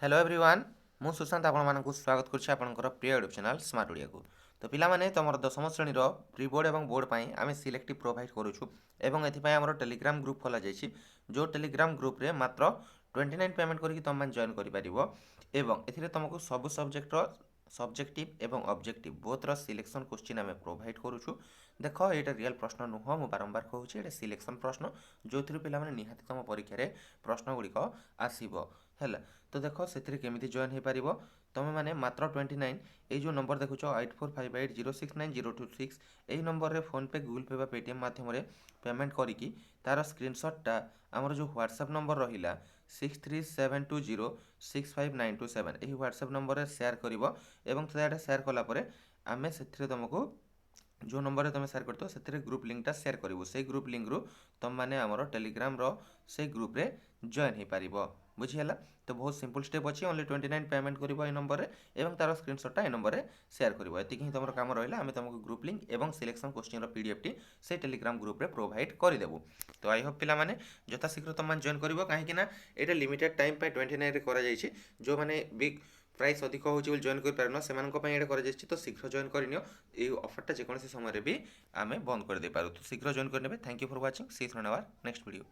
Hello everyone मु सुशांत आपको स्वागत करुच्ची आपंकर प्रिय यूट्यूब चैनल स्मार्ट ओडिया को। तो पिलामाने तुम दशम श्रेणी प्री बोर्ड और बोर्ड पर आम सिलेक्टिव प्रोवाइड करुचु एवं एथिपाई आमर टेलीग्राम ग्रुप खोल जाइए जो टेलीग्राम ग्रुप रे मात्र 29 पेमेंट करके तुम मैंने जॉइन कर तुमको सब सब्जेक्टर सब्जेक्टिव एवं ऑब्जेक्टिव बोथ सिलेक्शन क्वेश्चन आम प्रोवाइड करुचु। देख ये रियल प्रश्न नुह मु बारंबार कहूँ ये सिलेक्शन प्रश्न जो पे निहाती तुम परीक्षा प्रश्न गुड़िक आसब है। तो देख से जॉइन हो पार तुम मैंने मात्र 29 ये जो नंबर देखुच 8458069026 यही नंबर रे फोन पे गूगल पे पेटीएम माध्यम पेमेंट करी तार स्क्रीनशॉटा आमर जो व्हाट्सएप नंबर रहा 6372065927 यही व्हाट्सएप नंबर सेयार कर सेयार कलापर आम से तुमको जो नंबर रे तुम सेयार करते से ग्रुप लिंकटा सेयार करूँ से ग्रुप लिंक रु तुम मैंने आमर टेलीग्राम से ग्रुप रे जॉइन हो पार बुझीगला। तो बहुत सिंपल स्टेप अच्छी ओनली 29 पेमेंट कर नंबर एवं तार स्क्रीनशॉटा नंबर सेयार कर ही तुम कम रहा आम तुमको ग्रुप लिंक और सिलेक्शन क्वेश्चन पीडीएफ टी से टेलीग्राम ग्रुप रे प्रोवाइड करदेबू। तो आई होप पिलामाने यथाशीघ्र तुम जॉइन कर कहीं ये लिमिटेड टाइम 29 कर जो मैंने बिग प्राइस अधिक हो जॉइन कर से तो शीघ्र जॉइन करनियो ये ऑफरटा जेकोसी समय भी आम बंद कर दे पारू। तो शीघ्र जॉइन करने। Thank you for watching C you next video.